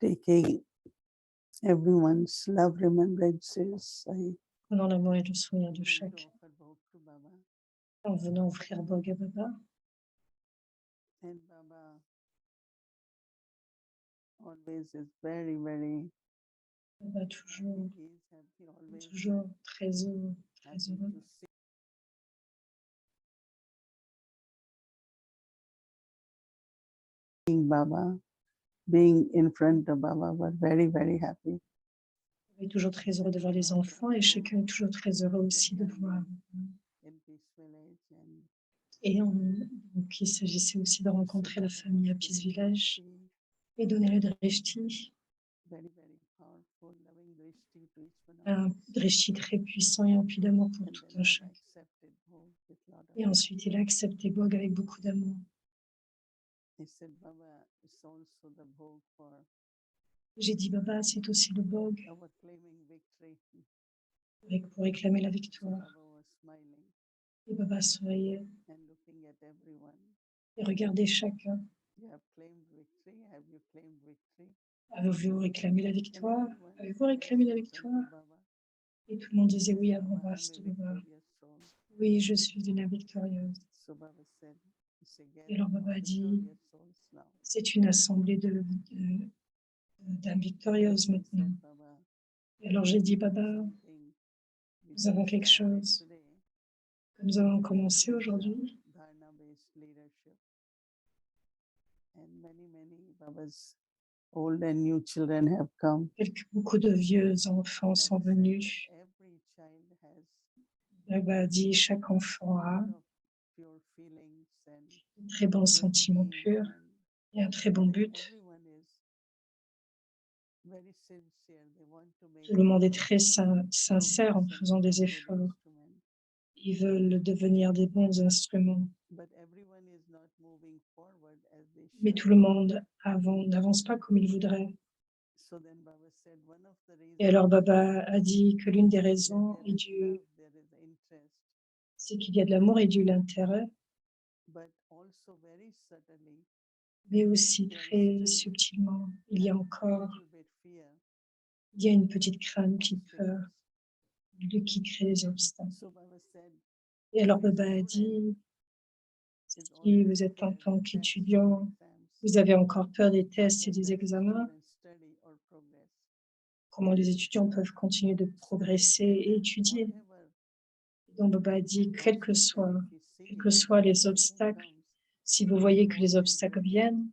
taking everyone's love remembrances. Prenant l'amour et le souvenir de chacun, en venant offrir Bog à Baba. And Baba always is very, very Baba toujours, he is happy, always toujours très heureux, très happy heureux. to see Baba, being in front of Baba, but very, very happy. Il est toujours très heureux de voir les enfants et chacun est toujours très heureux aussi de voir. In Peace Village and Et donc, il s'agissait aussi de rencontrer la famille à Peace Village et donner le drishti, very, very powerful, loving drishti to each one of un us. drishti très puissant et empli d'amour pour And tout then un Baba chacun. accepted Bhog with lot of Et love. ensuite, il a accepté Bog avec beaucoup d'amour. He said, Baba, it's also the Bhog for J'ai dit, Baba, c'est aussi le Bog our claiming victory. pour réclamer la So victoire. Baba was smiling Et Baba souriait and looking at everyone. et regardait chacun. You have claimed victory. Have you claimed victory? Avez-vous réclamé la And victoire? everyone Avez-vous said, réclamé la yes, in front victoire? of Baba. Et tout le monde disait oui à Baba, Baba, I'm a c'était Baba. victorious soul. Oui, je suis une victorieuse. So Baba said, it's a Et alors gathering Baba of a dit, victorious souls now. c'est une assemblée d'âmes victorieuses I maintenant. said, Baba, Et alors j'ai dit, we have Baba, something we nous avons just quelque started chose today. que nous allons commencer It's aujourd'hui. dharna-based leadership. And many, many Baba's old and new children have come. Beaucoup de vieux enfants Baba sont said venus. that every child has Baba a dit, chaque enfant a a lot of pure feelings and de très bons good sentiments aims purs and et un très bon but. everyone is very sincere. They want to make Tout le monde est très sincère en progress and faisant des become good efforts. instruments. Ils veulent devenir des bons instruments. But everyone is not moving forward as they Mais should. tout le monde n'avance pas comme il voudrait. So then Baba said one of the Et alors reasons Baba a dit que l'une des that raisons there is love, there is interest, c'est qu'il y a de l'amour et de l'intérêt, but also very subtly mais aussi there is très still subtilement, il y a a encore, little bit fear il y a une petite crainte, une of petite peur obstacles. de qui crée les obstacles. So Baba said, Et alors as a Baba a student dit, is si always vous êtes en scared tant of tests and qu'étudiant, exams, vous avez encore peur des tests et that des the examens, students study or progress. comment les étudiants peuvent continuer de So Baba progresser said et that étudier. whatever Donc Baba a dit, quels que obstacle, if you see soient that les obstacle obstacles, comes, si vous voyez que les always obstacles look viennent,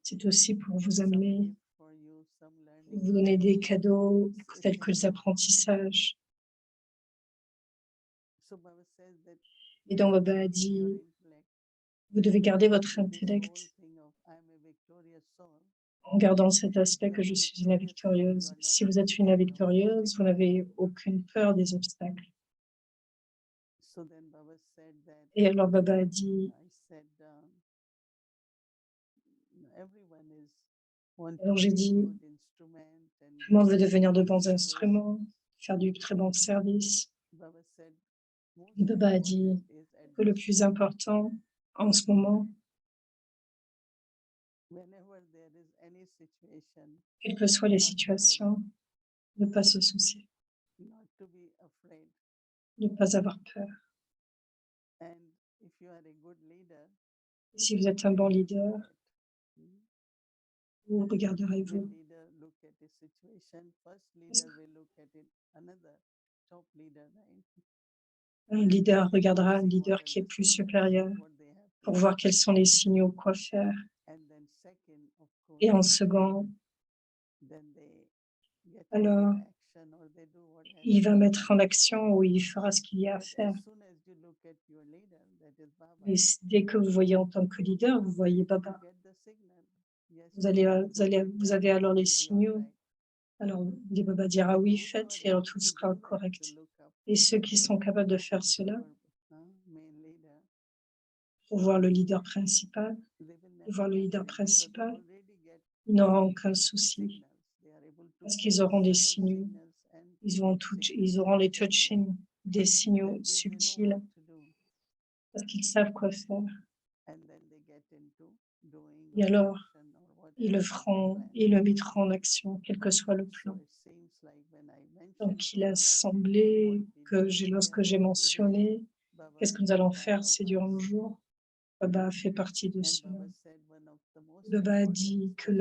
c'est aussi pour vous some amener, gift for you, some pour learning. vous donner des cadeaux It's tels a que les gift. apprentissages. So Baba says that Et you donc should Baba a keep dit, your intellect vous devez garder votre with this whole intellect thing of I'm a victorious soul. en gardant cet If aspect you que are je a suis une victorious soul, you victorieuse. are not Si vous êtes une afraid of victorieuse, vous obstacles. n'avez aucune peur des obstacles. So then Baba said that Et alors Baba a dit, I said everyone is want to alors j'ai be dit, good instrument and tout le monde veut devenir de good bons service. instruments, faire du très bon service. Baba said most Et Baba a dit important is at que le this plus time, important en ce moment, whenever there is any situation, quelles que soient les not to worry, situations, ne pas se soucier, not to be afraid. ne pas avoir peur. And if you are a good leader, Et si vous êtes un bon leader, Hmm? vous The regarderez-vous. leader look at a situation. First leader will look at it. Another top leader, right? Un leader regardera un See what leader are qui est the plus signals, supérieur what they have to pour do. voir quels sont les signaux, quoi faire. And then second, of Et en course, second, then they get alors, into action or they do what has il to va be mettre en done. action ou il fera ce qu'il y a à But faire. as soon as you look at your leader, that is Baba, Mais dès que vous voyez en tant que leader, vous voyez you Baba. get the signal. Yes, Vous avez everything alors les will be all signaux. right. Alors, les Baba dira oui, Those who faites, are et alors able tout to sera do that, correct. to look up Et ceux qui sont capables de faire cela, our main leader, pour voir le leader principal, they will et never voir le get leader sick because they principal, already get ils n'auront aucun souci signals. They are able to parce catch qu'ils auront des subtle signaux. signals and Ils signals auront les that they, touching, des signaux that they know subtils what to do. parce qu'ils savent quoi faire. And then they get into doing Et or alors, action or what ils le feront et le mettront en action, quel que soit le plan. Donc, il a semblé que lorsque j'ai mentionné qu'est-ce que nous allons faire ces durant jours, Baba fait partie de cela. Baba a dit que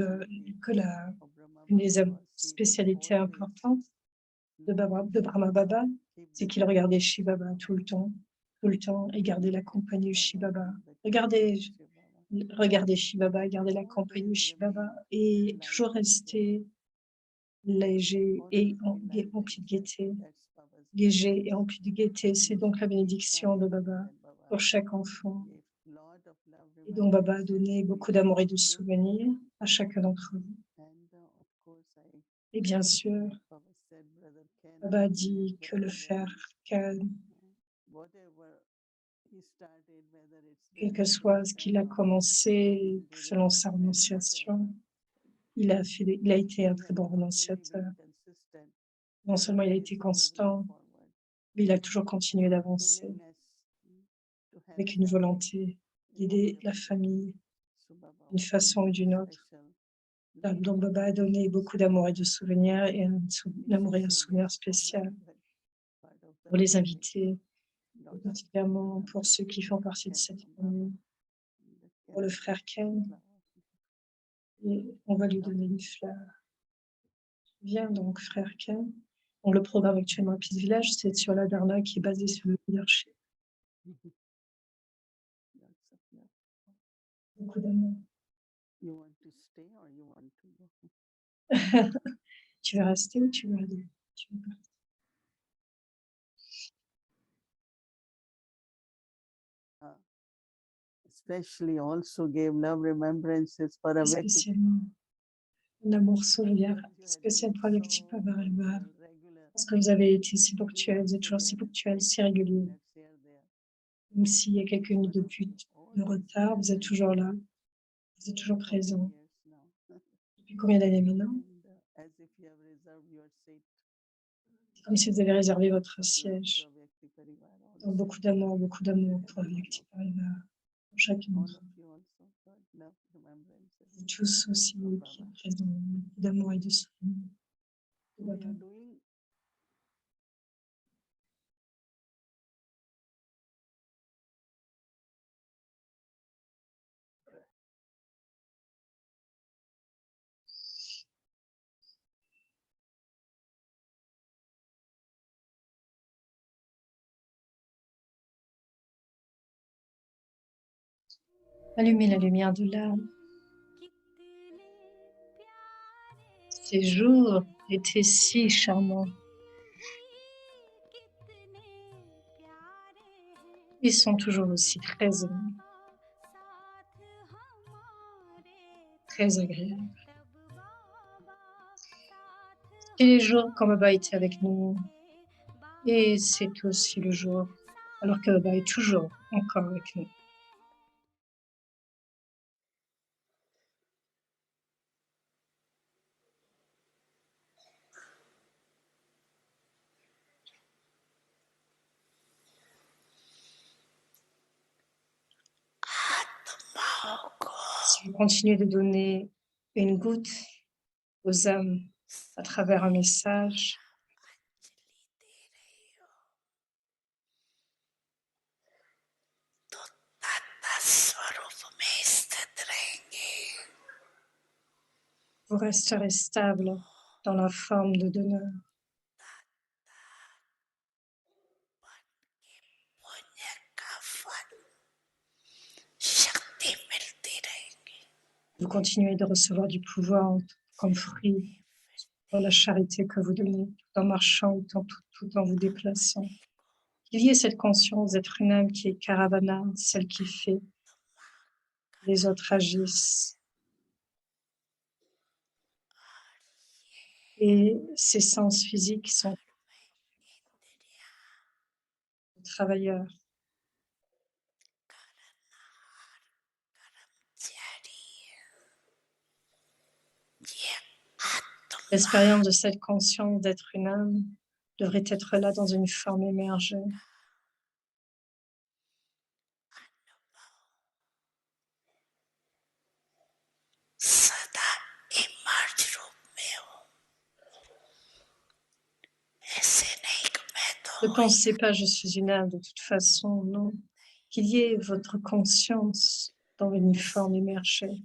une des spécialités importantes de Brahma Baba, c'est qu'il regardait Shiva Baba tout le temps, et gardait la compagnie de Shiva Baba. Regardez Shiva Baba, gardez la compagnie de Shiva Baba et toujours rester léger et rempli de gaieté. Léger et rempli de gaieté, c'est donc la bénédiction de Baba pour chaque enfant. Et donc Baba a donné beaucoup d'amour et de souvenirs à chacun d'entre vous. Et bien sûr, Baba a dit que le frère Khan, quel que soit ce qu'il a commencé selon sa renonciation, il a été un très bon renonciateur. Non seulement il a été constant, mais il a toujours continué d'avancer avec une volonté d'aider la famille d'une façon ou d'une autre. Donc Baba a donné beaucoup d'amour et de souvenirs et un souvenir spécial pour les invités, particulièrement pour ceux qui font partie de cette famille, pour le frère Ken. Et on va lui donner une fleur. Viens donc, frère Ken. Donc, le programme actuellement à Peace Village, c'est sur la Dharma qui est basé sur le leadership. Beaucoup d'amour. Tu veux rester ou tu veux aller? Especially also gave love remembrances for a spécialement un amour souvenir spécial pour Avyakti Pavaralbhar. Parce que vous avez été si ponctuel, vous êtes toujours si ponctuel, si régulier. Même s'il y a quelques minutes de retard, vous êtes toujours là, vous êtes toujours présent. Depuis combien d'années maintenant? C'est comme si vous avez réservé votre siège. Donc beaucoup d'amour pour Avyakti Pavaralbhar, pour chacun d'entre vous. Vous tous aussi qui êtes présents, beaucoup d'amour et de souvenirs. Allumez la lumière de l'âme. Ces jours étaient si charmants. Ils sont toujours aussi très aimants, très agréables. Et les jours quand Baba était avec nous, et c'est aussi le jour alors que Baba est toujours encore avec nous. Si vous continuez de donner une goutte aux âmes à travers un message, vous resterez stable dans la forme de donneur. Vous continuez de recevoir du pouvoir comme fruit pour la charité que vous donnez, tout en marchant, tout en vous déplaçant. Il y ait cette conscience d'être une âme qui est Caravana, celle qui fait. Les autres agissent. Et ces sens physiques sont travailleurs. L'expérience de cette conscience d'être une âme devrait être là dans une forme émergée. Ne pensez pas, je suis une âme de toute façon, non. Qu'il y ait votre conscience dans une forme émergée.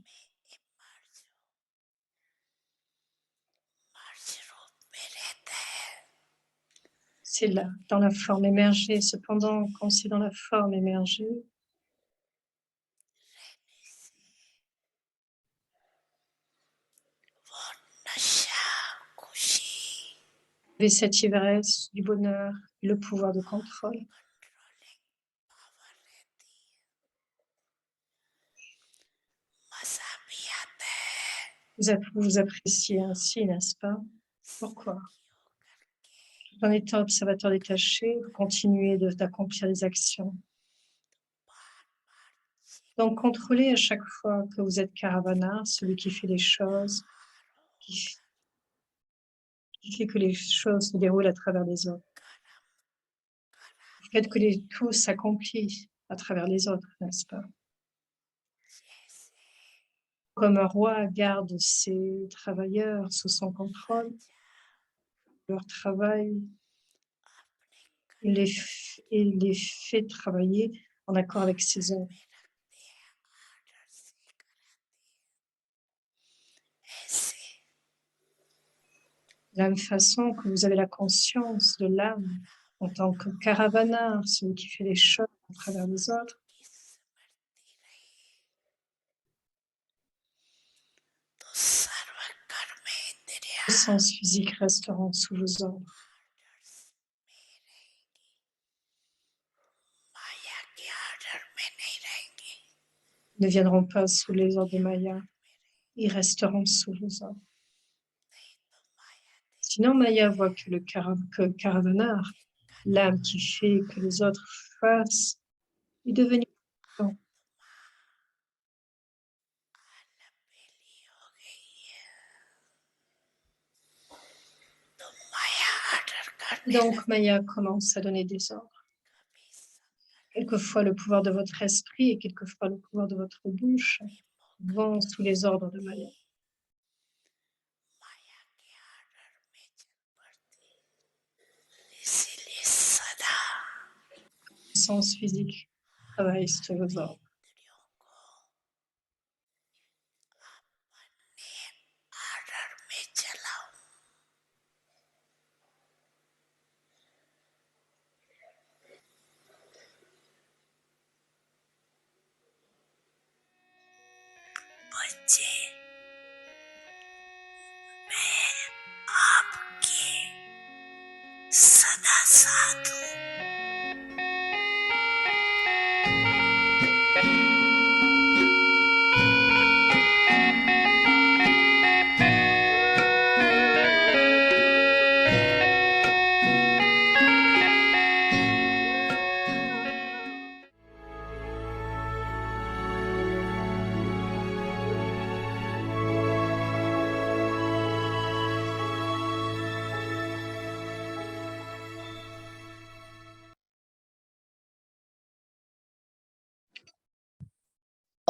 C'est là, dans la forme émergée. Cependant, quand c'est dans la forme émergée, vous avez cette ivresse du bonheur, le pouvoir de contrôle. Vous appréciez ainsi, n'est-ce pas? Pourquoi? Tout en étant observateur détaché, vous continuez d'accomplir les actions. Donc, contrôlez à chaque fois que vous êtes Karavana, celui qui fait les choses, qui fait que les choses se déroulent à travers les autres. Faites que tout s'accomplit à travers les autres, n'est-ce pas? Comme un roi garde ses travailleurs sous son contrôle, leur travail, il les fait travailler en accord avec ses ordres. De la même façon que vous avez la conscience de l'âme en tant que Karavana, celui qui fait les choses à travers les autres, les sens physiques resteront sous vos ordres. Ils ne viendront pas sous les ordres de Maya, ils resteront sous vos ordres. Sinon, Maya voit que que Karavanar, l'âme qui fait que les autres fassent, est devenue puissant. Donc, Maya commence à donner des ordres. Quelquefois, le pouvoir de votre esprit et quelquefois le pouvoir de votre bouche vont sous les ordres de Maya. Le sens physique travaille sur vos ordres.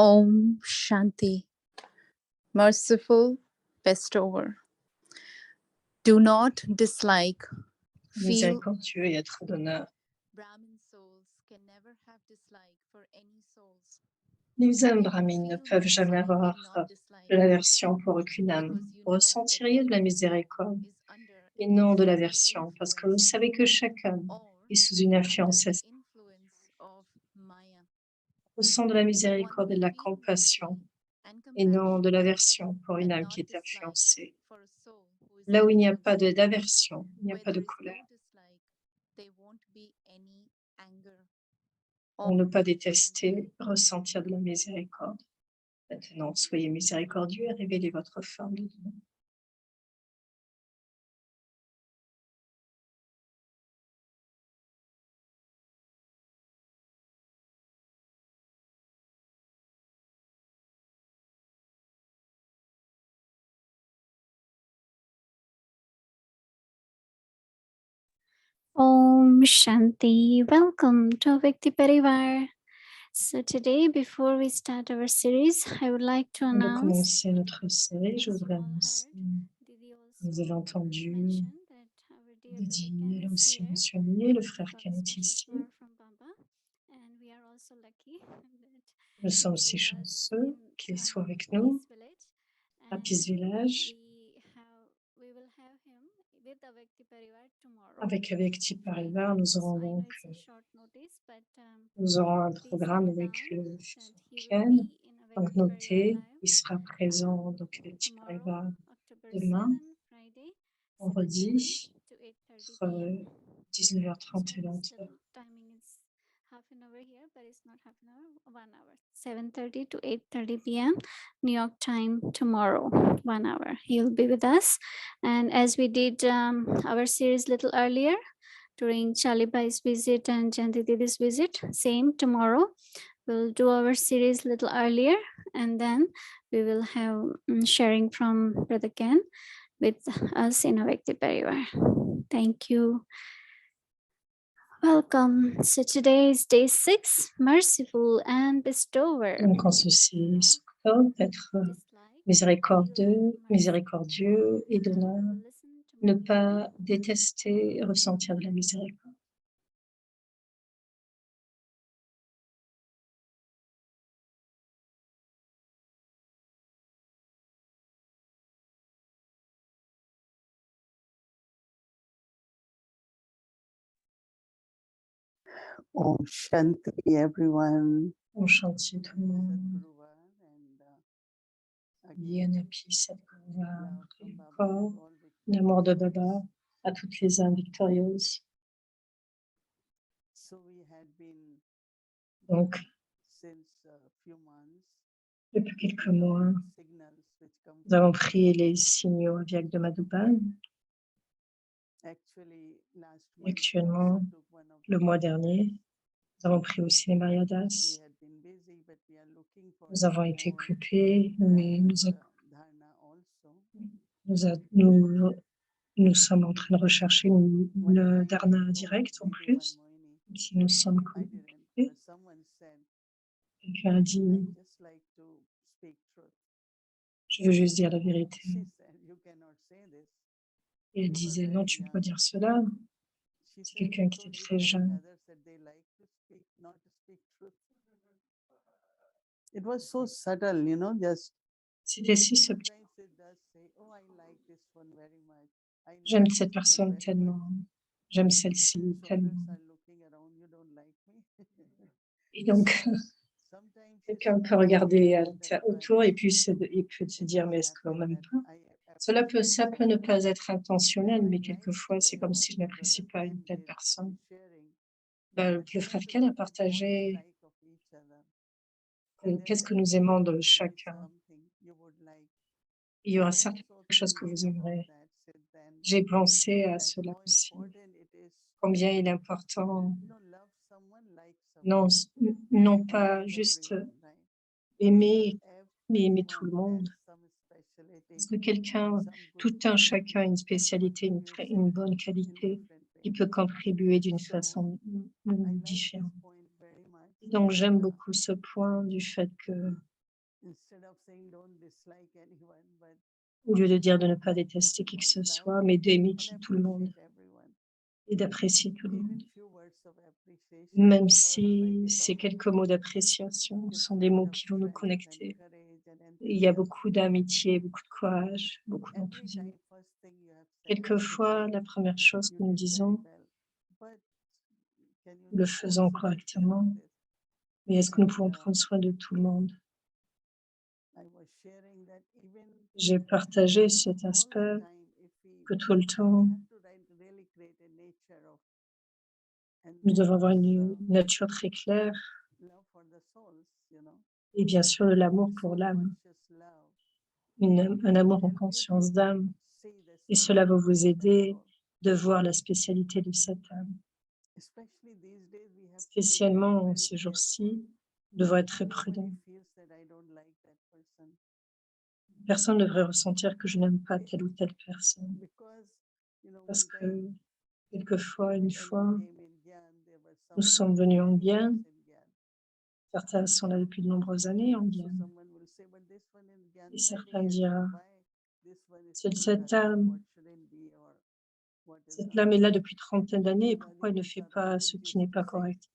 Om Shanti, merciful bestower. Do not dislike, feel. Miséricordieux et être d'honneur. Brahmin souls can never have dislike for any souls. Les âmes brahmines ne peuvent jamais avoir de l'aversion pour aucune âme. Vous ressentiriez de la miséricorde et non de l'aversion, parce que vous savez que chaque âme est sous une influence. Ressent de la miséricorde et de la compassion et non de l'aversion pour une âme qui est influencée. Là où il n'y a pas d'aversion, il n'y a pas de colère. Pour ne pas détester, ressentir de la miséricorde. Maintenant, soyez miséricordieux et révélez votre forme de Dieu. Om Shanti. Welcome to Vyakti Parivar. So today, before we start our series, I would like to Avant de announce. commencer notre série, je voudrais annoncer, vous avez entendu Didi, elle a aussi mentionné, le frère Ken est ici. Nous sommes si chanceux qu'il soit avec nous à Peace Village avec Avekti Parivar. Nous aurons donc un programme avec le Ken. Donc notez, il sera présent donc Avekti Parivar demain, vendredi, entre 19h30 et 20h. 7:30 to 8:30 p.m. New York time tomorrow, 1 hour. He'll be with us. And as we did our series little earlier during Charlie Bai's visit and Janti Didi's visit, same tomorrow. We'll do our series little earlier, and then we will have sharing from Brother Ken with us in Avekti Parivar. Thank you. Welcome. So today is day 6, merciful and bestower. Donc en ceci, d'être miséricordieux et donneur, ne pas détester et ressentir de la miséricorde. Om Shanti, everyone. Om Shanti tout le monde. Yanapi Sadguru, encore l'amour de Baba à toutes les âmes victorieuses. Donc, depuis quelques mois, nous avons pris les signaux aviaques de Madhuban. Actuellement, le mois dernier, nous avons pris aussi les Mariadas. Nous avons été occupés, mais nous sommes en train de rechercher le dharna direct en plus, même si nous sommes occupés. Quelqu'un a dit, je veux juste dire la vérité. Et elle disait, non, tu ne peux pas dire cela. C'est quelqu'un qui était très jeune. It was so subtle, you know, just C'était si subtil. J'aime cette personne tellement. J'aime celle-ci tellement. Et donc, quelqu'un peut regarder autour et puis il peut se dire, mais est-ce qu'on m'aime pas? Ça peut ne pas être intentionnel, mais quelquefois, c'est comme si je n'apprécie pas une telle personne. Le frère Ken a partagé qu'est-ce que nous aimons de chacun. Il y aura certainement quelque chose que vous aimerez. J'ai pensé à cela aussi. Combien il est important, non pas juste aimer, mais aimer tout le monde. Parce que tout un chacun a une spécialité, une bonne qualité qui peut contribuer d'une façon différente. Donc j'aime beaucoup ce point du fait que, au lieu de dire de ne pas détester qui que ce soit, mais d'aimer tout le monde et d'apprécier tout le monde. Même si ces quelques mots d'appréciation sont des mots qui vont nous connecter. Il y a beaucoup d'amitié, beaucoup de courage, beaucoup d'enthousiasme. Quelquefois, la première chose que nous disons, le faisons correctement, mais est-ce que nous pouvons prendre soin de tout le monde? J'ai partagé cet aspect que tout le temps, nous devons avoir une nature très claire et bien sûr de l'amour pour l'âme, un amour en conscience d'âme, et cela va vous aider de voir la spécialité de cette âme. Spécialement en ces jours-ci, nous devons être très prudents. Personne ne devrait ressentir que je n'aime pas telle ou telle personne. Parce que quelquefois, une fois, nous sommes venus en Guyane. Certains sont là depuis de nombreuses années en Guyane. Et certains diront, c'est cette âme Cette lame est là depuis trentaine d'années et pourquoi elle ne fait pas ce qui n'est pas correct?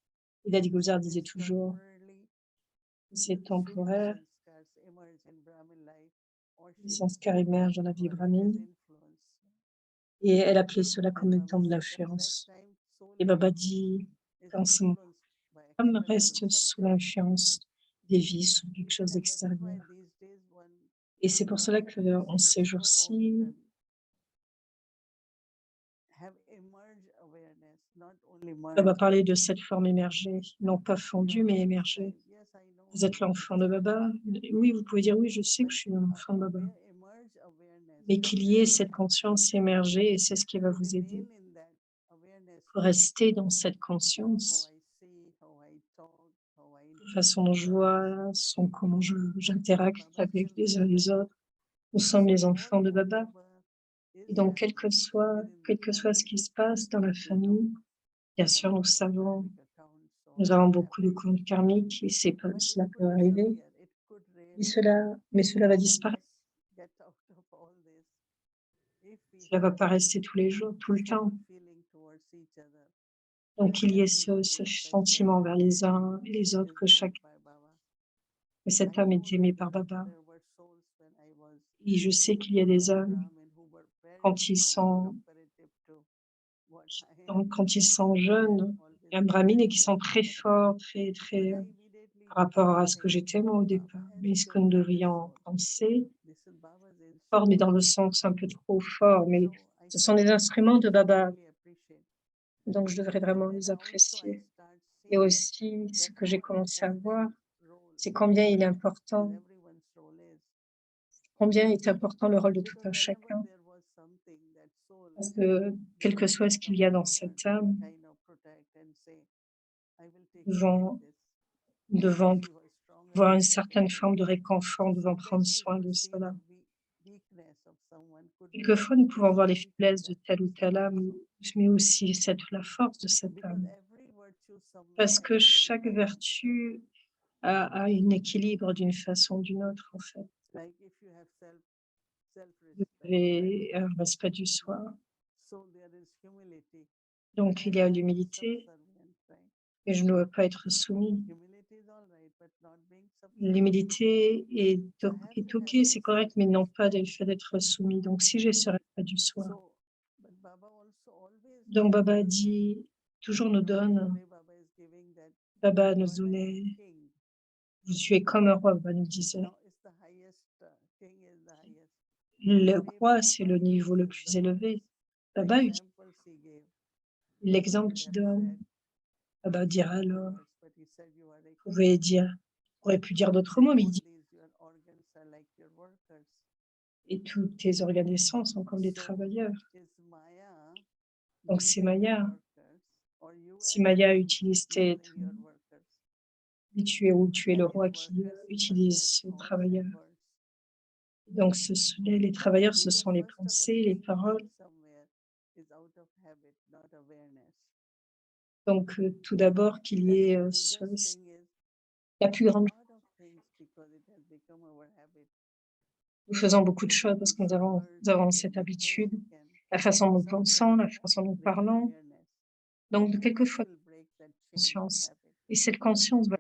Ida Guzar disait toujours que c'est temporaire, les sanskars émergent dans la vie brahmine et elle appelait cela comme étant de l'influence. Et Baba dit, quand son âme reste sous l'influence des vices ou quelque chose d'extérieur. Et c'est pour cela qu'en ces jours-ci, Baba parlait de cette forme émergée, non pas fondue, mais émergée. Vous êtes l'enfant de Baba? Oui, vous pouvez dire oui, je sais que je suis l'enfant de Baba. Mais qu'il y ait cette conscience émergée, et c'est ce qui va vous aider. Pour rester dans cette conscience, la façon dont je vois, comment j'interacte avec les uns et les autres. Nous sommes les enfants de Baba. Et donc, quel que soit ce qui se passe dans la famille, bien sûr, nous savons, nous avons beaucoup de comptes karmiques et cela peut arriver. Mais cela va disparaître. Cela ne va pas rester tous les jours, tout le temps. Donc, qu'il y ait ce sentiment vers les uns et les autres que cette âme est aimée par Baba. Et je sais qu'il y a des âmes, quand ils sont jeunes, un brahmine, et qui sont très forts, très, par rapport à ce que j'étais moi au départ. Mais ce que nous devrions penser, fort, mais dans le sens un peu trop fort, mais ce sont des instruments de Baba. Donc, je devrais vraiment les apprécier. Et aussi, ce que j'ai commencé à voir, c'est combien est important le rôle de tout un chacun. Parce que, quel que soit ce qu'il y a dans cette âme, devant voir une certaine forme de réconfort, devant prendre soin de cela. Quelquefois, nous pouvons voir les faiblesses de telle ou telle âme, mais aussi la force de cette âme. Parce que chaque vertu a un équilibre d'une façon ou d'une autre, en fait. Vous avez un respect du soi. Donc, il y a l'humilité, et je ne dois pas être soumis. L'humilité est OK, c'est correct, mais non pas le fait d'être soumis. Donc, si j'ai ce respect du soi, donc Baba dit, toujours nous donne, Baba nous donnait, tu es comme un roi, Baba nous disait. Le roi, c'est le niveau le plus élevé. Baba utilise l'exemple qu'il donne. Baba dira alors, vous aurait pu dire d'autres mots, mais il dit, et tous tes organes naissants sont comme des travailleurs. Donc, c'est Maya. Si Maya utilise tu es le roi qui utilise ce travailleur. Donc, les travailleurs, ce sont les pensées, les paroles. Donc, tout d'abord, qu'il y ait la plus grande. Nous faisons beaucoup de choses parce que nous avons cette habitude, la façon dont nous pensons, la façon dont nous parlons. Donc, quelquefois, conscience. Et cette conscience va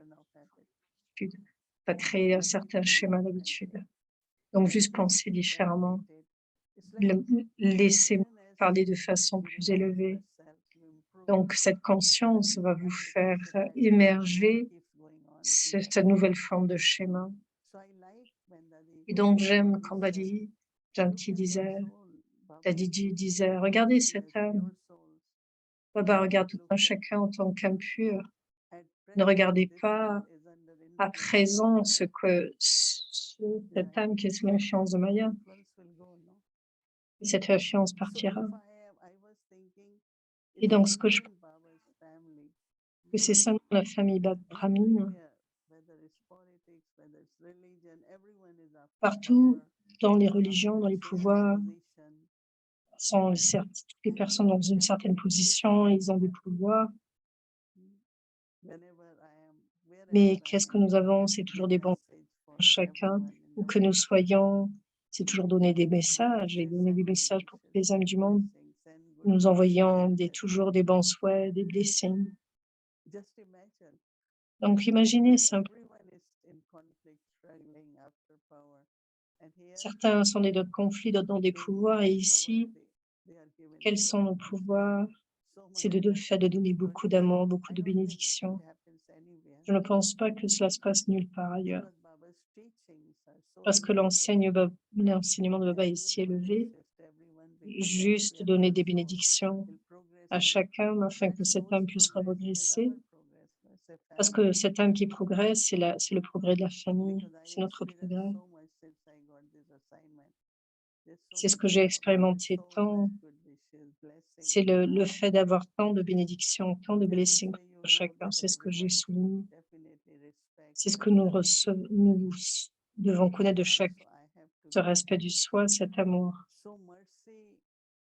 créer un certain schéma d'habitude. Donc, juste penser différemment, laisser parler de façon plus élevée. Donc, cette conscience va vous faire émerger cette nouvelle forme de schéma. Et donc, j'aime quand Dadi Janti disait, regardez cette âme. Baba regarde tout un chacun en tant qu'âme pure. Ne regardez pas à présent cette âme qui est sous l'influence de Maya. Et cette influence partira. Et donc, ce que je pense, que c'est ça la famille brahmine. Partout, dans les religions, dans les pouvoirs, toutes les personnes dans une certaine position, ils ont des pouvoirs. Mais qu'est-ce que nous avons? C'est toujours des bons chacun, où que nous soyons, c'est toujours donner des messages et donner des messages pour toutes les âmes du monde. nous envoyant toujours des bons souhaits, des blessings. Just imagine, Donc imaginez simplement, everyone is in conflict, struggling after power. And here, certains sont dans des conflits, d'autres dans des they pouvoirs, et need ici, power, they are given quels so sont nos much love, pouvoirs? so C'est much de fait de donner but beaucoup d'amour, beaucoup I de don't think bénédictions. it happens anywhere Je ne pense pas que cela se passe nulle part ailleurs, because Baba's teachings are so parce que limited. l'enseignement de Baba est As si you élevé, assist everyone because juste their donner whole des soul bénédictions will progress à and chaque âme afin that que cette soul's âme puisse progress is progresser, our progress as a parce family. que cette âme qui progresse, c'est le progrès de la famille, Because I c'est notre experienced progrès. so much since I got this assignment. There's so C'est ce much que j'ai love, expérimenté so tant, much good wishes, c'est blessings. le fait d'avoir tant de bénédictions, tant de And this blessings way you pour know chacun, that c'est ce que j'ai everyone souligné. definitely respect C'est ce que nous devons connaître de and chaque, also I have to ce give respect du soi, cet amour. so mercy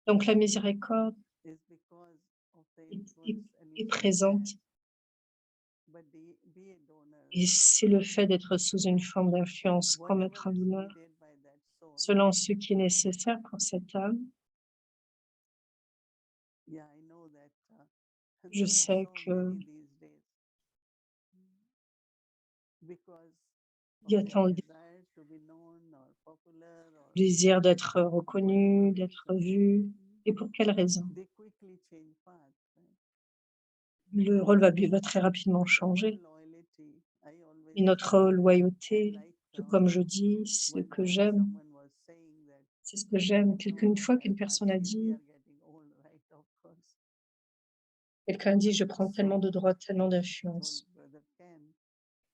Donc la miséricorde is because of the est, influence and est you présente, but be a donor. et c'est le fait d'être sous une forme d'influence comme Whatever être un is donneur, needed by that soul. selon ce qui est nécessaire pour cette âme. Yeah, I know that Je there are sais so que many these days because il y a of their tant de desire to be known or popular or désir d'être reconnu, whatever d'être reason, vu. Et pour quelle raison? they quickly change paths. Right? Le rôle va très rapidement But our changer. loyalty, I always Et notre say, I loyauté, like tout comme je dis, ce when que j'aime, someone was saying that c'est ce que j'aime. Une fois qu'une that personne a partially we dit, are getting old, right? Of course. quelqu'un dit, je prends tellement de droits, tellement Told d'influence. Brother Ken,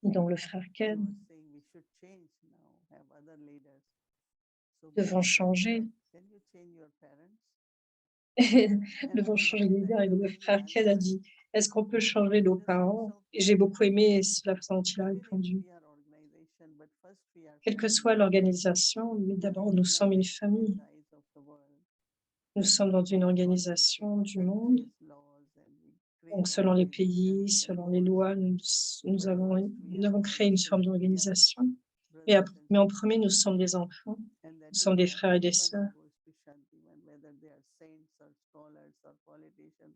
Donc le frère he Ken, was saying we should change now, have other leaders. So devons Brother Ken changer, said, can you change your parents? And devons I changer liked les idées. Et le when he frère Ken a answered. dit, est-ce qu'on peut changer nos In a sense parents? of Et j'ai beaucoup aimé la façon dont il a even if répondu. we are organization, but first we are Quelle que soit family. l'organisation, mais We d'abord, should nous love sommes une each other in famille. the eyes of the world. Nous sommes dans une According to organisation du monde. countries' laws and we create Donc, selon les organizations pays, and selon les boards. lois, nous But avons, first we nous are avons créé une also, forme we are d'organisation. brothers and Mais en sisters. premier, nous sommes des enfants. And that Nous is sommes des why frères et des anyone sœurs. who goes to Shantivan, whether they are saints or scholars or politicians,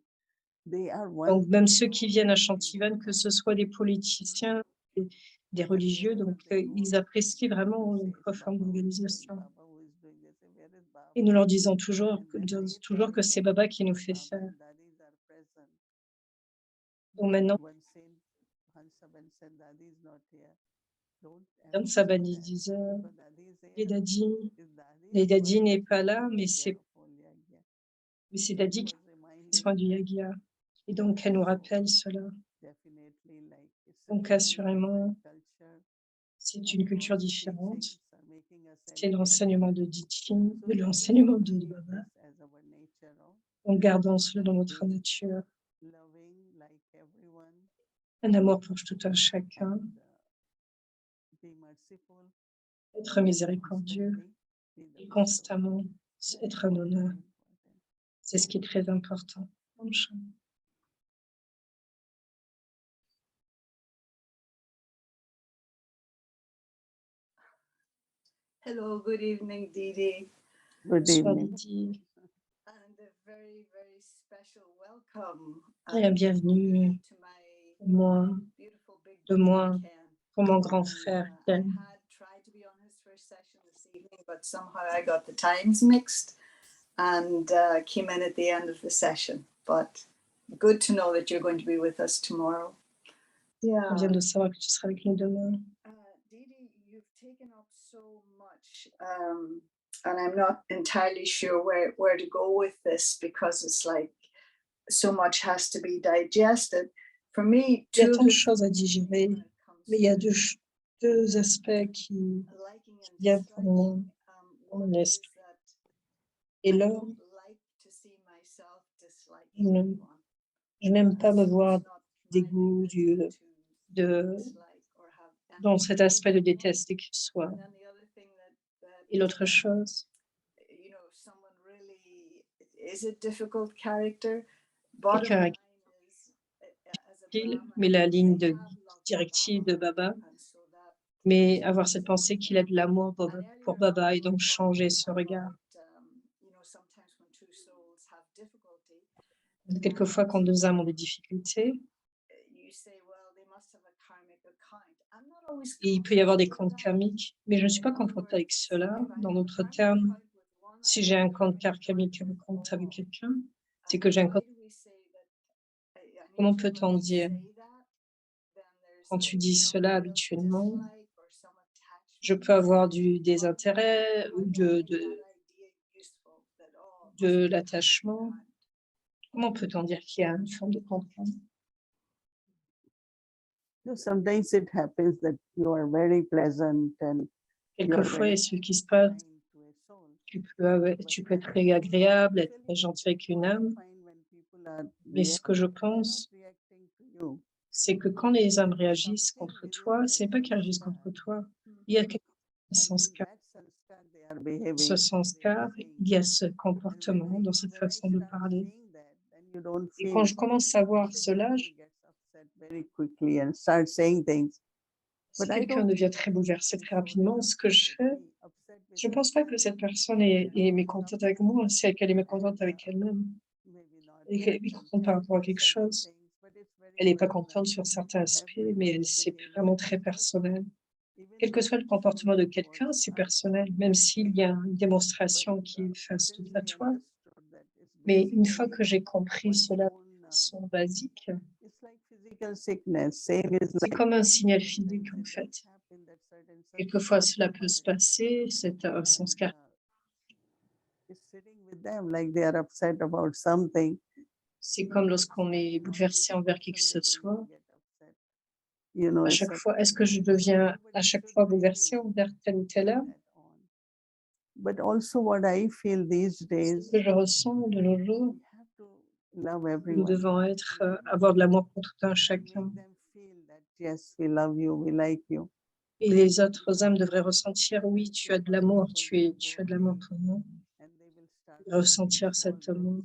they are one Donc, même thing, ceux no qui viennent à other thing they Chantivan, que want. ce soit des politiciens, des But religieux, wherever donc they go, ils apprécient they have vraiment to say, notre forme Baba who is doing, d'organisation. Baba who is doing this, where is Et Baba? nous leur disons toujours, And then they que think c'est that Baba qui nous because fait Baba faire. and Dadis are present, Donc maintenant, one saint, Hansaban said, Dadi is not here. Don't dans ever sa think bannie that disait, because Dadi is les here, dadis, is les Dadi who dadis are n'est pas taking là, mais care c'est of all Yagya. Daddy He qui was prend reminding soin du that. Yagia. Et donc, elle nous So rappelle cela. definitely, like it's a Donc, very assurément, different culture, c'est une and culture all the différente. teachings are making us C'est elevate. l'enseignement de Ditchin, So de let us l'enseignement de keep Baba. this as our nature, no? Donc, gardons cela dans notre Being nature. loving like everyone Un amour pour tout un chacun, and be merciful, être miséricordieux constantly be the et bestower. constamment That être is un what is honneur. important. C'est ce qui est très important. Hello, good evening, Didi. Good Bonsoir, evening. Didi. And a very, very special welcome Et un bienvenue to my pour moi, beautiful big de brother moi, Ken. pour mon grand And, frère I Ken. had tried to be on his first session this evening, but somehow I got the times mixed and came in at the end of the session. But good to know that you're going to be with us tomorrow. On vient de savoir que tu seras avec nous demain. Didi, you've taken up so much, and I'm not entirely sure where to go with this because it's like so much has to be digested. For me, Il y a tant de choses à digérer, mais il y a deux aspects qui viennent pour moi, pour mon esprit. Et là, je n'aime pas me voir dégoût dans cet aspect de détester qu'il soit. Et l'autre chose, quelqu'un est difficile, mais la ligne de directive de Baba, mais avoir cette pensée qu'il a de l'amour pour Baba et donc changer ce regard. Quelquefois, quand 2 âmes ont des difficultés, you say, well, they must have a karmic account. I'm not always et il peut y avoir des comptes comfortable with that. karmiques, mais je ne suis pas confrontée avec cela. Dans d'autres termes, si j'ai un compte karmique avec quelqu'un, c'est que j'ai un compte. Comment peut-on dire, quand tu dis cela habituellement, je peux avoir des intérêts ou de l'attachement. Comment peut-on dire qu'il y a une forme de compte karmique? Sometimes it happens that you are very pleasant and Quelquefois, ce qui se passe, tu peux être très agréable, être très gentil avec une âme, mais ce que je pense, c'est que quand les âmes réagissent contre toi, ce n'est pas qu'elles réagissent contre toi. Il y a quelque chose ce sanskar, il y a ce comportement, dans cette façon de parler. Et quand je commence à voir cela, si quelqu'un devient très bouleversé très rapidement, ce que je fais, je ne pense pas que cette personne est mécontente avec moi, c'est qu'elle est mécontente avec elle-même et qu'elle est mécontente par rapport à quelque chose. Elle n'est pas contente sur certains aspects, mais c'est vraiment très personnel. Quel que soit le comportement de quelqu'un, c'est personnel, même s'il y a une démonstration qui est face à toi. Mais une fois que j'ai compris cela de façon basique, c'est comme un signal physique en fait. Quelquefois, cela peut se passer, c'est un sanskar. C'est comme lorsqu'on est bouleversé envers qui que ce soit. À chaque fois, est-ce que je deviens à chaque fois bouleversé envers telle ou telle âme? Ce que je ressens de nos jours, nous devons avoir de l'amour pour tout un chacun. Et les autres âmes devraient ressentir, oui, tu as de l'amour, tu as de l'amour pour nous. Ressentir cet amour.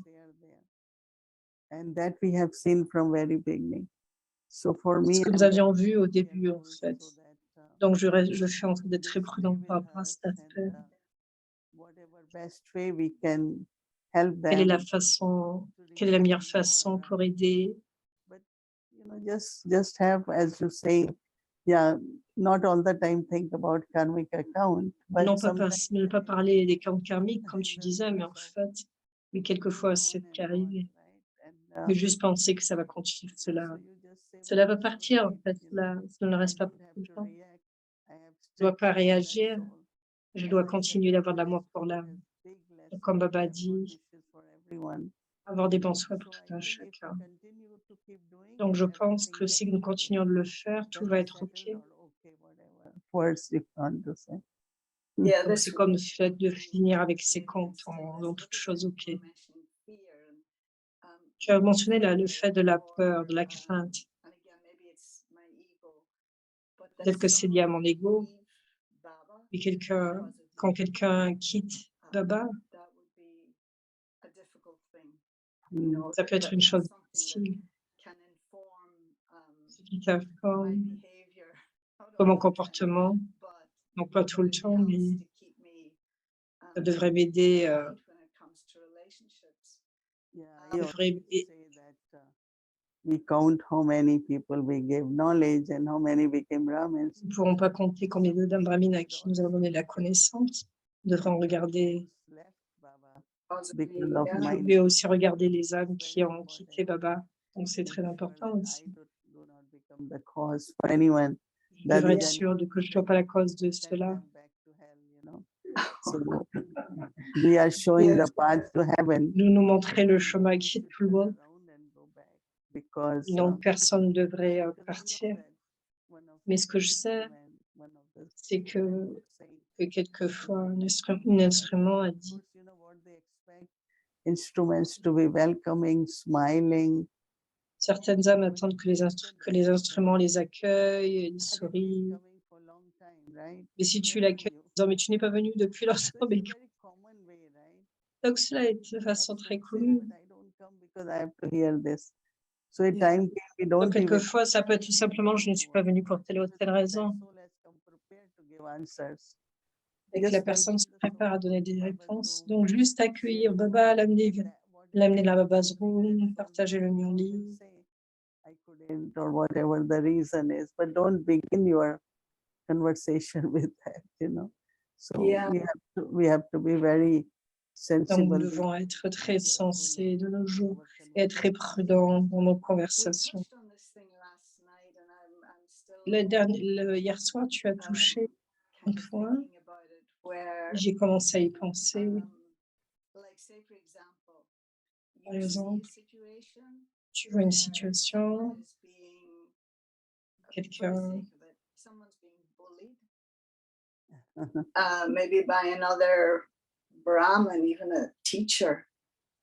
Ce que nous avions vu au début, en fait. Donc, je suis en train d'être très prudent par rapport à cet aspect. Quelle est la meilleure façon pour aider? Ne pas parler des comptes karmiques, comme tu disais, mais en fait, oui, quelquefois, c'est ce qui est arrivé. Mais juste penser que ça va continuer, cela va partir, en fait, cela ne reste pas pour tout le temps. Je ne dois pas réagir, je dois continuer d'avoir de l'amour pour l'âme. Comme Baba dit, avoir des bons soins pour tout un chacun. Donc, je pense que si nous continuons de le faire, tout va être OK. C'est comme le fait de finir avec ses comptes dans toutes choses OK. Tu as mentionné là le fait de la peur, de la crainte. Peut-être que c'est lié à mon ego. Et quand quelqu'un quitte Baba, ça peut être une chose difficile. C'est qui t'informe comme mon comportement, donc pas tout le temps, mais ça devrait m'aider. We count how many people we gave knowledge and how many became Brahmins. Nous ne pourrons pas compter combien de dames brahmines à qui nous avons donné la connaissance. Nous devrons regarder. Je vais aussi regarder les âmes qui ont quitté Baba. Donc c'est très important aussi. Je devrais être sûre que je ne sois pas la cause de cela. Nous montrer le chemin qui est tout le monde. Donc, personne ne devrait partir. Mais ce que je sais, c'est que quelquefois, un instrument a dit certaines âmes attendent que les instruments les accueillent, ils sourient. Mais si tu l'accueilles en disant « mais tu n'es pas venu depuis longtemps », donc cela est de façon très commune. Donc, quelquefois, ça peut être tout simplement « je ne suis pas venu pour telle ou telle raison ». Et que la personne se prépare à donner des réponses. Donc, juste accueillir Baba, l'amener l'amener dans la base room, partager le lit. I couldn't, or whatever the reason is, but don't begin your conversation with that, you know. So Yeah. we have to be very Donc, sensible. nous devons être très sensés de nos jours et être très prudents dans nos We conversations. touched on this thing last night, and I'm still Hier soir, tu as touché un kind of point. thinking about it, where J'ai commencé à y penser. like say for example, Par you see a exemple, situation tu vois une where situation, someone is being, for the quelqu'un, sake of it, someone's being bullied, maybe by another Brahmin, even a teacher,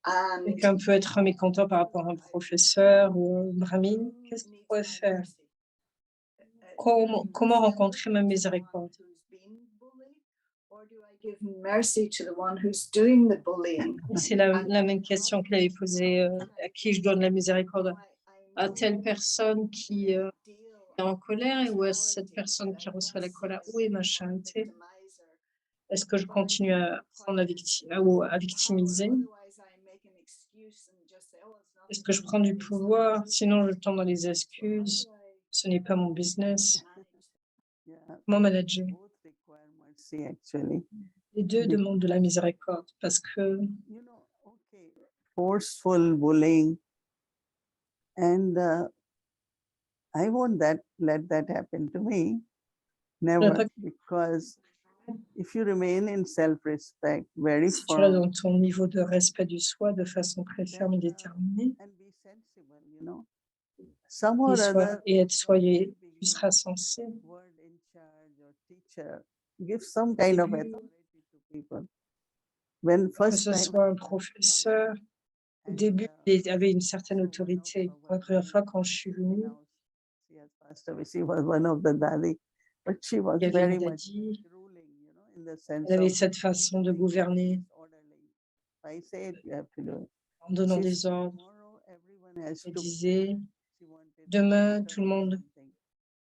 and quelqu'un peut être mécontent par rapport à un professeur ou un brahmine. Qu'est-ce qu'il needs pourrait my faire? mercy. Comment rencontrer ma miséricorde? Who's being bullied, or do I give mercy to the one who's doing the bullying? C'est la même question qu'il avait posée, à qui je donne la miséricorde? À telle personne qui est en colère ou à cette personne qui reçoit la colère? Où est ma charité? Est-ce que je continue à prendre à victimiser? Est-ce que je prends du pouvoir? Sinon, je tombe dans les excuses. Ce n'est pas mon business. Yeah, Comment manager? both require mercy actually. Les deux demandent de la miséricorde parce que You know, okay, forceful bullying, and I won't let that happen to me. Never, pas- because if you remain in self-respect, very si tu es firm, dans ton niveau de respect du soi de façon très ferme et déterminée, and be sensible, you know, some or other, et être soyez, tu beginning, seras sensé. word in charge or teacher give some kind of Début, authority to people. When que first ce time soit un professeur, au début, il avait une certaine autorité. Pour la première fois, quand je suis venue, she has passed away. She was one of the Dadi, but she was il y avait very une much dadi, ruling, you know, in the sense elle avait of cette façon de gouverner orderly. If I say it, you have to do it. en donnant She des said, ordres. "Tomorrow everyone has Elle to." disait, She wanted demain, water tout le or monde something.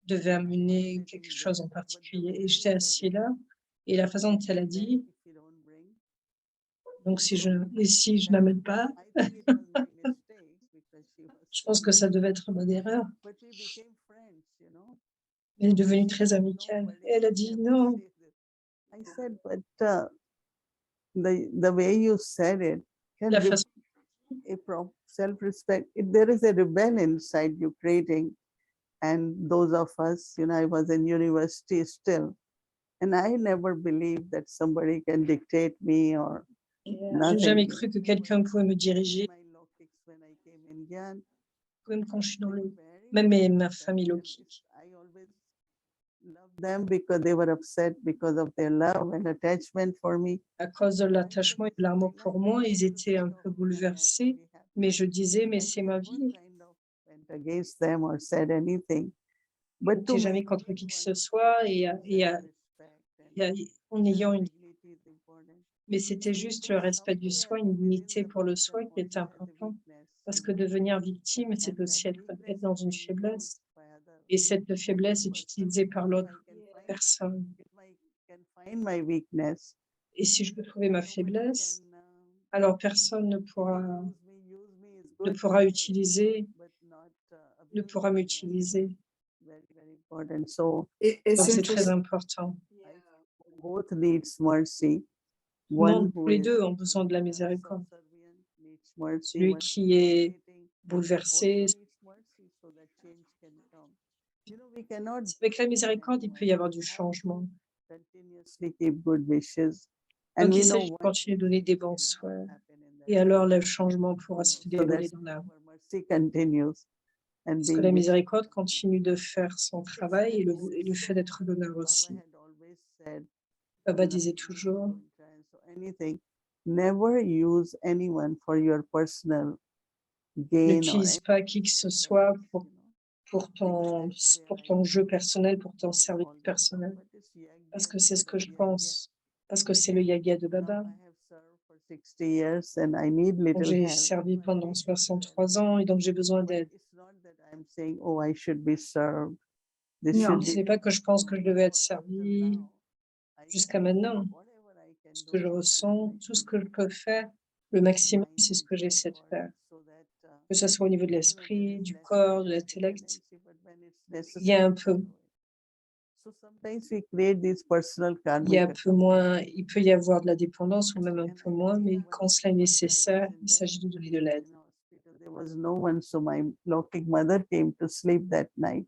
devait amener quelque chose en particulier. Et j'étais assis là, et la façon dont elle a dit, If you don't bring, donc si je n'amène pas, I think it was my mistake because she was je pense que ça devait être mon erreur. but we became friends, you know. Elle est devenue très amicale. Et elle a dit non. I said, but the way you said it can La façon, self-respect. There is a rebel inside you creating, and those of us, you know, I was in university still, and I never believed that somebody can dictate me or j'ai nothing. jamais cru que quelqu'un pouvait me diriger, My logics when I came in Gyan, même quand je suis dans le, very même good ma discussion. famille lokique. I always loved them because they were upset because of their love and attachment for me. À cause de l'attachement et de l'amour pour moi, ils étaient un peu bouleversés, mais je disais, mais c'est ma vie. Went against them or said anything. Je But n'étais jamais contre qui que ce soit en ayant une, mais c'était juste le respect du soi, une dignité pour le soi qui était important. Parce que devenir victime, c'est aussi être dans une faiblesse. Et cette faiblesse est utilisée par l'autre personne. Et si je peux trouver ma faiblesse, alors personne ne pourra m'utiliser. Donc c'est très important. Both needs mercy. Non, tous les deux ont besoin de la miséricorde. Celui qui est bouleversé, avec la miséricorde, il peut y avoir du changement. Donc il s'agit de continuer de donner des bons souhaits. Et alors le changement pourra se dérouler dans l'âme. Parce que la miséricorde continue de faire son travail et le fait d'être donneur aussi. Baba disait toujours, n'utilise pas qui que ce soit pour ton jeu personnel, pour ton service personnel. Parce que c'est ce que je pense. Parce que c'est le yaga de Baba. J'ai servi pendant 63 ans et donc j'ai besoin d'aide. Non. Ce n'est pas que je pense que je devais être servi jusqu'à maintenant. Ce que je ressens, tout ce que je peux faire, Le maximum, c'est ce que j'essaie de faire, que ce soit au niveau de l'esprit, du corps, de l'intellect. Il y a un peu, il y a un peu moins, il peut y avoir de la dépendance ou même un peu moins, mais quand cela est nécessaire, il s'agit de donner de l'aide. There was no one, so my Lokik mother came to sleep that night.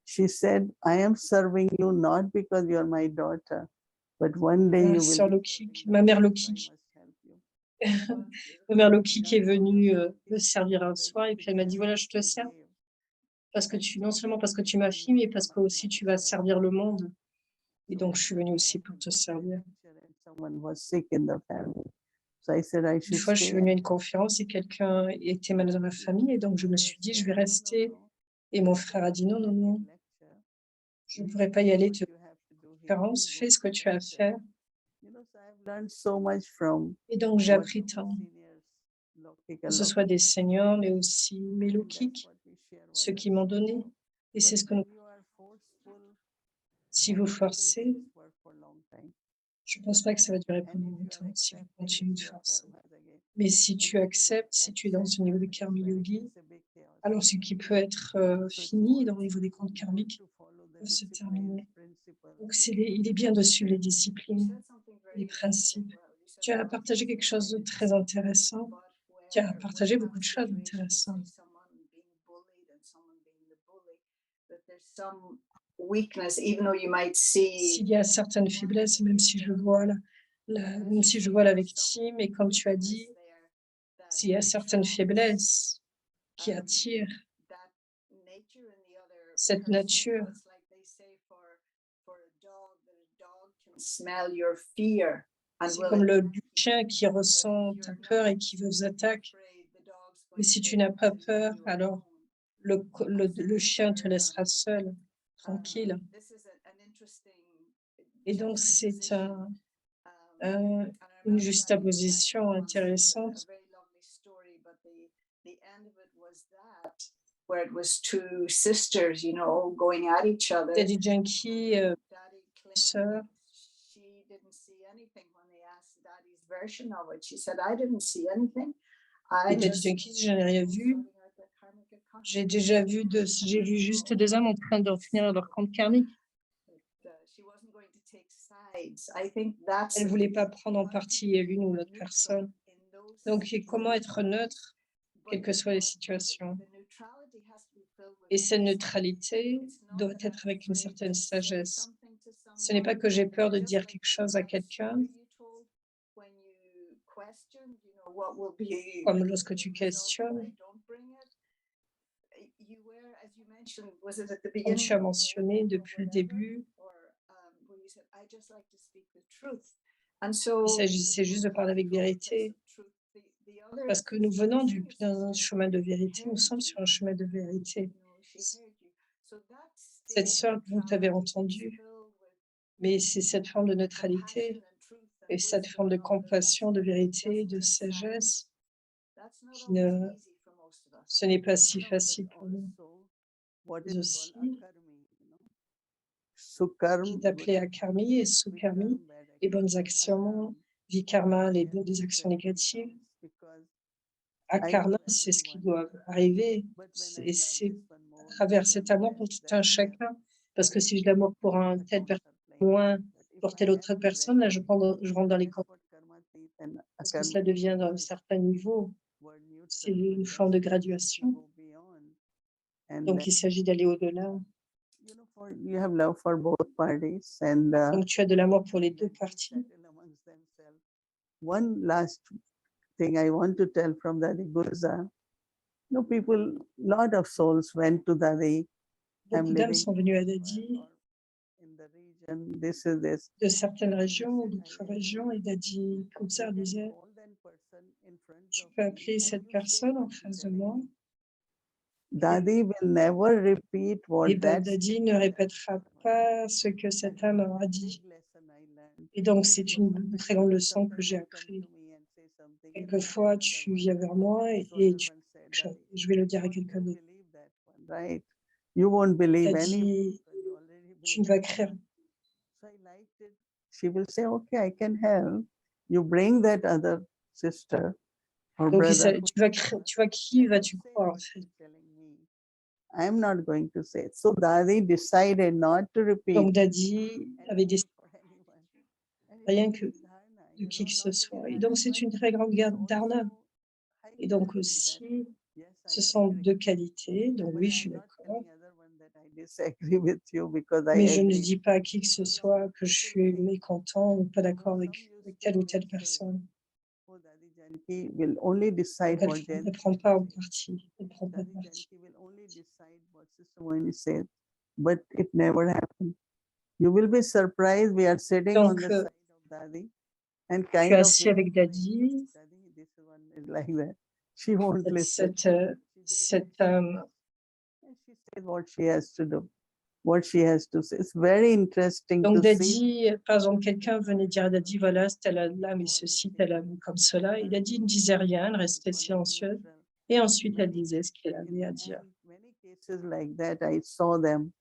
She said, I am serving you not because you're my daughter, but one day Ma you sœur will. Lokik, ma mère Lokik, ma mère Lokik est venue me servir un soir et puis elle m'a dit, voilà, je te sers parce que non seulement parce que tu m'as fille, mais parce que aussi tu vas servir le monde. Et donc, je suis venue aussi pour te servir. Someone was sick in the family. So I said I Une should fois, je suis stay. venue à une conférence et quelqu'un était malade dans ma famille et donc je me suis dit, je vais rester. Et mon frère a dit, non, non, non, je ne pourrais pas y aller te conférence, fais ce que tu as à faire. Et donc, j'ai appris tant, que ce soit des seniors, mais aussi mes Lokik, ceux qui m'ont donné. Et c'est ce que nous, si vous forcez, je ne pense pas que ça va durer pendant longtemps si vous continuez de forcer. Mais si tu acceptes, si tu es dans ce niveau de karma yogi, alors ce qui peut être fini dans le niveau des comptes karmiques peut se terminer. Donc il est bien de suivre les disciplines, les principes. Tu as partagé quelque chose de très intéressant. Tu as partagé beaucoup de choses intéressantes. S'il y a certaines faiblesses, même si je vois la victime, et comme tu as dit, s'il y a certaines faiblesses qui attirent cette nature, c'est comme le chien qui ressent ta peur et qui vous attaque. Mais si tu n'as pas peur, alors le chien te laissera seul, tranquille. Et donc, c'est une juxtaposition intéressante. Daddy Yankee, sœur, et Daddy Yankee, je n'ai rien vu. J'ai vu juste des hommes en train de finir leur compte karmique. Elle ne voulait pas prendre en partie l'une ou l'autre personne. Donc, comment être neutre, quelles que soient les situations? Et cette neutralité doit être avec une certaine sagesse. Ce n'est pas que j'ai peur de dire quelque chose à quelqu'un, comme lorsque tu questionnes. Comme tu as mentionné depuis le début, il s'agissait juste de parler avec vérité. Parce que nous venons d'un chemin de vérité, nous sommes sur un chemin de vérité. Cette sœur, vous t'avez entendu, mais c'est cette forme de neutralité et cette forme de compassion, de vérité, de sagesse, ce n'est pas si facile pour nous. Mais aussi, qui est appelé à karmi et sous-karmi, les bonnes actions, vikarma, des actions négatives. À karma, c'est ce qui doit arriver, et c'est à travers cet amour pour tout un chacun. Parce que si j'ai de l'amour pour telle personne, moins pour telle autre personne, là, je rentre dans les comptes. Parce que cela devient dans un certain niveau. C'est une forme de graduation. Donc, il s'agit d'aller au-delà. Donc, tu as de l'amour pour les deux parties. One last thing I want to tell from Dadi Gurza. Lot of souls went to Dadi. Beaucoup d'âmes sont venues à Dadi de certaines régions ou d'autres régions, et Dadi Gurza disait, tu peux appeler cette personne en face de moi. Dadi will never repeat what et Dadi ne répétera pas ce que cette âme aura dit. Et donc, c'est une très grande leçon que j'ai appris. Quelquefois, tu viens vers moi et je vais le dire à quelqu'un d'autre. Dadi, tu ne vas créer. She will say, okay, I can help. You bring that other sister Her Donc, brother tu vas qui vas-tu croire en fait? I'm not going to say it. So Dadi decided not to repeat Donc, Dadi avait décidé for anyone. And it rien was que in Dharna, de you qui know, que ce not soit. only Et donc, Dharna, c'est une but très grande dharna. also high Et donc quality that aussi, yes, ce I sont agree. deux qualités. Donc, But oui, je suis I'm not d'accord. telling other one that I disagree with you because I Mais je ne agree. dis pas à qui que ce Because soit que je people suis think, mécontent ou pas you know, d'accord some avec used telle ou to telle say, personne. oh, Dadi Janki will only decide Donc, what elle Janki ne prend will pas en say. partie. Elle prend pas Dadi parti. Janki will only decide what Sister Moini says. But it never happened. You will be surprised. We are sitting on Donc, the side of Dadi and je suis kind of assis avec Dadi. Dadi, this one is like that. She won't listen. Cette And she says what she has to do, what she has to say. It's very interesting Donc to see. Dadi, par exemple, quelqu'un venait dire à Dadi, voilà, telle âme et ceci, telle âme comme cela. Et Dadi ne disait rien, elle restait silencieuse. Et ensuite, elle disait ce qu'elle avait à dire. Many cases like that, I saw them.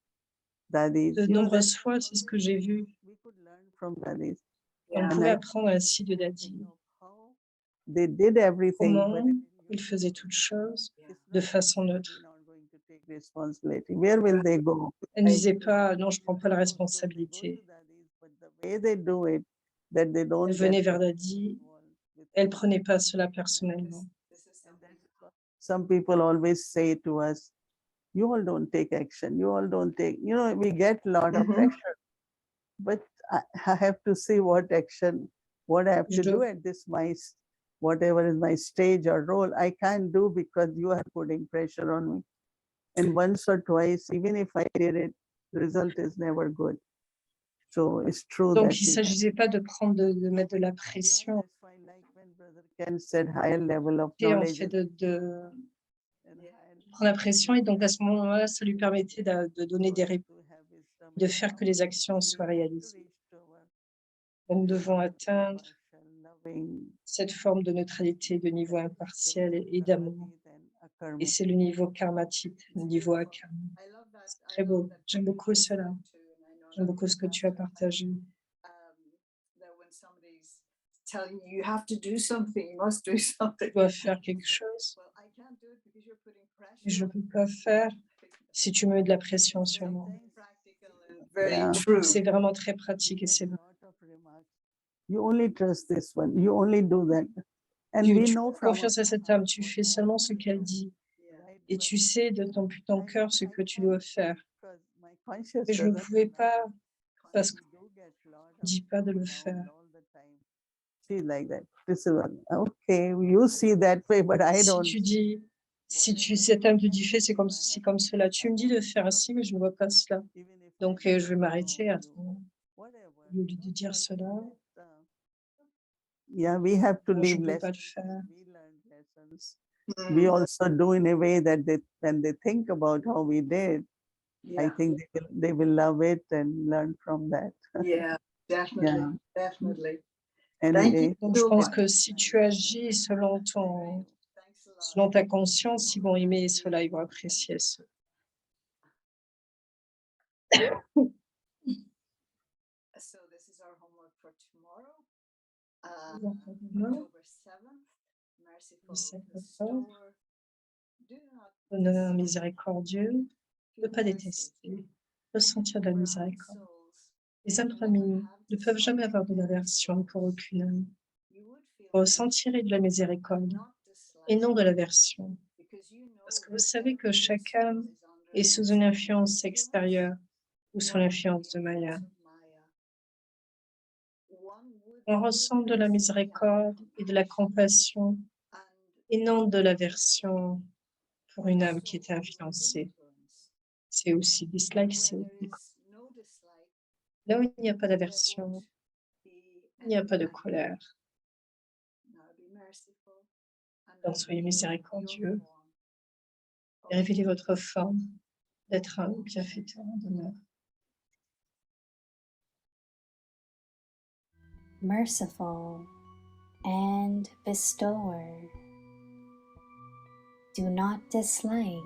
Dadis, De you know, nombreuses fois, c'est ce que j'ai vu. we could learn from Dadis. On Yeah. pouvait apprendre ainsi de Dadi. How they did everything, but Comment ils faisaient toutes choses de façon neutre. not going to take responsibility. Where will they go? Elle ne disait pas, non, je ne prends pas la responsabilité. But the way they do it, that they don't Elle get venait vers Dadi, with elle ne prenait pas cela personnellement. some people always say to us, you all don't take action, you all don't take, you know, we get a lot of Mhm. pressure. But I have to see what action, what I have Je to do dois- at this whatever is my stage or role, I can't do because you are putting pressure on me. And once or twice, even if I did it, the result is never good. So it's true Donc, that il ne s'agissait pas de prendre, de mettre de la pression. that's why, like when Brother Ken said, higher level of Et en knowledge. fait, and prendre la pression. Et donc, à ce moment-là, ça lui permettait de donner des réponses, de faire que les actions soient réalisées. Donc, nous devons atteindre cette forme de neutralité, de niveau impartiel et d'amour. Et c'est le niveau karmatique, le niveau akarma. C'est très beau. J'aime beaucoup cela. J'aime beaucoup ce que tu as partagé. Telling you you have to do something, you must do something. Tu dois faire quelque chose. Well, I can't do it because you're putting Et je pressure ne on peux pas faire si tu mets de la pression sur me. moi. Practical and very Yeah. true. C'est vraiment très pratique et c'est vrai. You only trust this one, you only do that. And Tu we fais know from confiance à cette âme, tu fais seulement ce qu'elle dit. Et tu sais de ton cœur ce que tu dois faire. Et je ne pouvais pas, parce que je ne dis pas de le faire. See like that. This is one. Okay, you see that way, but I Si don't. tu dis, cette âme te dit fais, c'est comme cela. Tu me dis de faire ainsi, mais je ne vois pas cela. Donc, je vais m'arrêter à ce moment. Au lieu de dire cela, Yeah, we have to non, je leave ne peux pas le lessons. faire. We learn lessons. We Mm, also do in a way that when they think about how we did, I yeah, think they will love it and learn from that. yeah, definitely, definitely. Thank Anyway, you Donc, je so pense much. que si tu agis selon ta conscience, ils vont aimer cela, ils vont apprécier cela. So this is our homework for tomorrow. Demain, October 7th, merciful 7 octobre. restorer. Do not Honneur miséricordieux, ne pas détester, ressentir de la miséricorde. Les âmes familles ne peuvent jamais avoir de l'aversion pour aucune âme. Vous ressentirez de la miséricorde et non de l'aversion, parce que vous savez que chaque âme est sous une influence extérieure ou sous l'influence de Maya. On ressent de la miséricorde et de la compassion et non de l'aversion pour une âme qui est influencée. C'est aussi dislike, c'est aussi. Là où il n'y a pas d'aversion, il n'y a pas de colère. Donc soyez miséricordieux et révélez votre forme d'être un bienfaiteur d'honneur. Merciful and bestower. Do not dislike.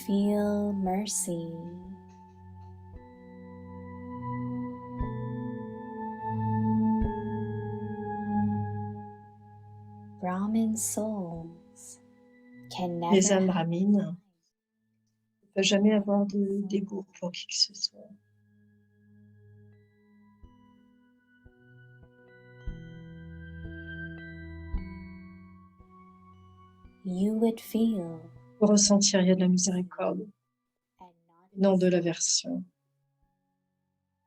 Feel mercy. Brahmin souls can never Les âmes have brahmines dislike ne peuvent jamais avoir de dégoût pour qui que ce soit. You would feel Vous ressentiriez de la miséricorde, and non not de l'aversion,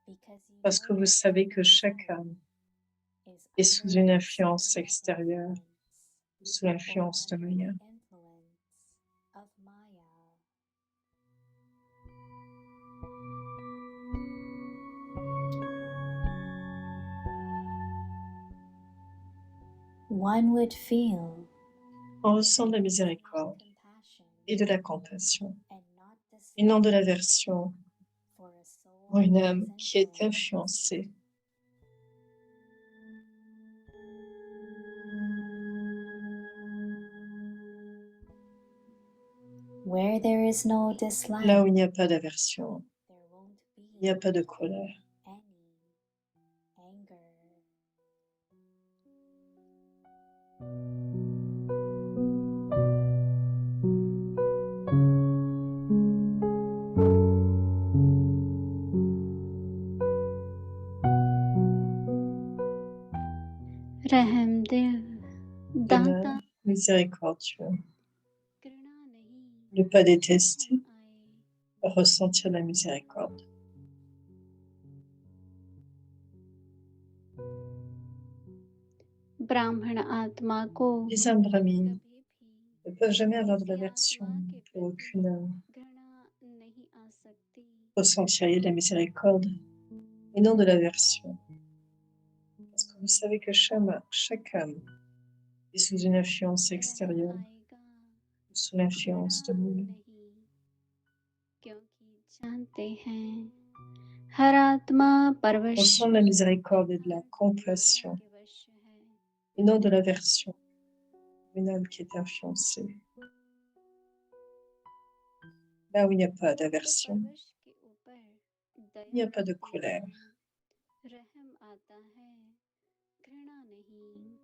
because you parce que know vous that savez que every chaque soul âme is est sous under une the influence external extérieure, influence ou sous or l'influence de under the Maya. influence of Maya. One would feel On ressent de la miséricorde compassion et de la compassion, and not et non de dislike l'aversion for a soul pour une that âme is qui est influenced. influencée. Where there is no Là dislike, où il n'y a pas d'aversion, there won't il n'y a be pas de colère. any anger. रहम दिल दाता Donneur miséricordieux, घृणा नहीं ne pas détester, आए ressentir la miséricorde. ब्राह्मण आत्मा को Les âmes brahmines कभी भी ne peuvent jamais avoir de किसी l'aversion आत्मा के pour प्रति aucune âme. घृणा नहीं आ सकती Ressentiriez de la miséricorde et non de l'aversion. Parce que vous savez que chaque âme est sous une influence रहम extérieure, आएगा ou sous l'influence de घृणा Maya. नहीं क्योंकि जानते हैं हर आत्मा परवश Ressent de la miséricorde et de la compassion के वश है et non de l'aversion. Une âme qui est influencée. Là où il n'y a pas तो d'aversion, परवश के ऊपर il n'y a Daya pas de आती colère. है रहम आता है घृणा नहीं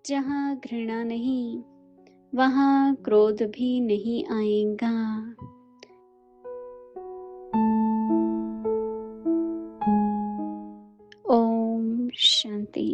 जहाँ घृणा नहीं वहाँ क्रोध भी नहीं आएगा ओम शांति